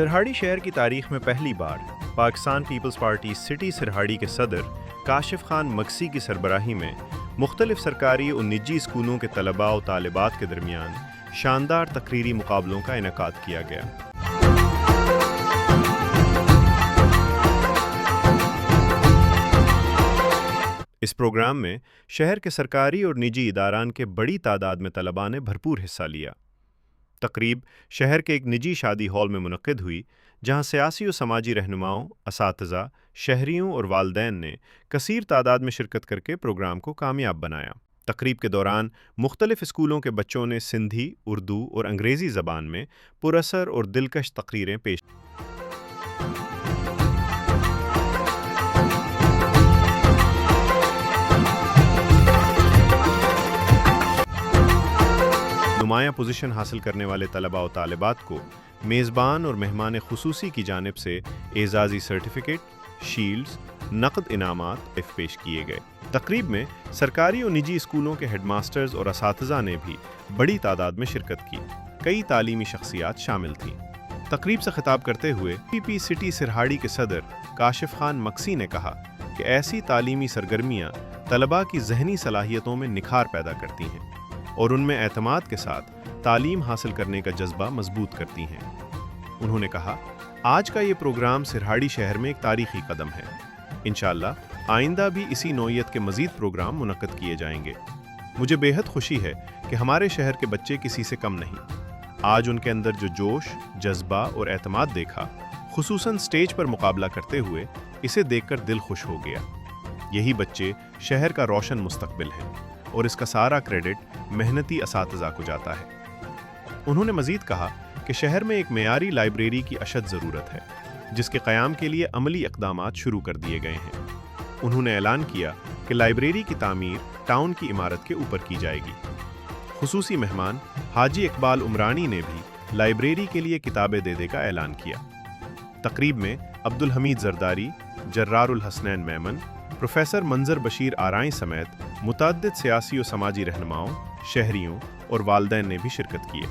سرہاڑی شہر کی تاریخ میں پہلی بار پاکستان پیپلز پارٹی سٹی سرہاڑی کے صدر کاشف خان مکسی کی سربراہی میں مختلف سرکاری اور نجی اسکولوں کے طلباء و طالبات کے درمیان شاندار تقریری مقابلوں کا انعقاد کیا گیا۔ اس پروگرام میں شہر کے سرکاری اور نجی اداران کے بڑی تعداد میں طلباء نے بھرپور حصہ لیا۔ تقریب شہر کے ایک نجی شادی ہال میں منعقد ہوئی، جہاں سیاسی و سماجی رہنماؤں، اساتذہ، شہریوں اور والدین نے کثیر تعداد میں شرکت کر کے پروگرام کو کامیاب بنایا۔ تقریب کے دوران مختلف اسکولوں کے بچوں نے سندھی، اردو اور انگریزی زبان میں پراثر اور دلکش تقریریں پیش کی۔ نمایاں پوزیشن حاصل کرنے والے طلباء و طالبات کو میزبان اور مہمان خصوصی کی جانب سے اعزازی سرٹیفکیٹ، شیلڈز، نقد انعامات پیش کیے گئے۔ تقریب میں سرکاری اور نجی اسکولوں کے ہیڈ ماسٹرز اور اساتذہ نے بھی بڑی تعداد میں شرکت کی۔ کئی تعلیمی شخصیات شامل تھیں۔ تقریب سے خطاب کرتے ہوئے پی سٹی سرہاڑی کے صدر کاشف خان مکسی نے کہا کہ ایسی تعلیمی سرگرمیاں طلباء کی ذہنی صلاحیتوں میں نکھار پیدا کرتی ہیں اور ان میں اعتماد کے ساتھ تعلیم حاصل کرنے کا جذبہ مضبوط کرتی ہیں۔ انہوں نے کہا، آج کا یہ پروگرام سرہاڑی شہر میں ایک تاریخی قدم ہے۔ انشاءاللہ آئندہ بھی اسی نوعیت کے مزید پروگرام منعقد کیے جائیں گے۔ مجھے بے حد خوشی ہے کہ ہمارے شہر کے بچے کسی سے کم نہیں۔ آج ان کے اندر جو جوش، جذبہ اور اعتماد دیکھا، خصوصاً سٹیج پر مقابلہ کرتے ہوئے، اسے دیکھ کر دل خوش ہو گیا۔ یہی بچے شہر کا روشن مستقبل ہیں اور اس کا سارا کریڈٹ محنتی اساتذہ کو جاتا ہے۔ انہوں نے مزید کہا کہ شہر میں ایک معیاری لائبریری کی اشد ضرورت ہے، جس کے قیام کے لیے عملی اقدامات شروع کر دیے گئے ہیں۔ انہوں نے اعلان کیا کہ لائبریری کی تعمیر ٹاؤن کی عمارت کے اوپر کی جائے گی۔ خصوصی مہمان حاجی اقبال عمرانی نے بھی لائبریری کے لیے کتابیں دینے کا اعلان کیا۔ تقریب میں عبدالحمید زرداری، جرار الحسنین میمن، پروفیسر منظر بشیر آرائیں سمیت متعدد سیاسی و سماجی رہنماؤں، شہریوں اور والدین نے بھی شرکت کی۔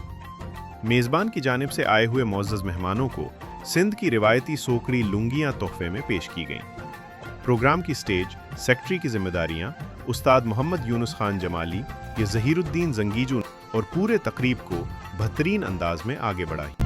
میزبان کی جانب سے آئے ہوئے معزز مہمانوں کو سندھ کی روایتی سوکڑی لنگیاں تحفے میں پیش کی گئیں۔ پروگرام کی سٹیج سیکٹری کی ذمہ داریاں استاد محمد یونس خان جمالی یا ظہیر الدین زنگیجو اور پورے تقریب کو بہترین انداز میں آگے بڑھائی۔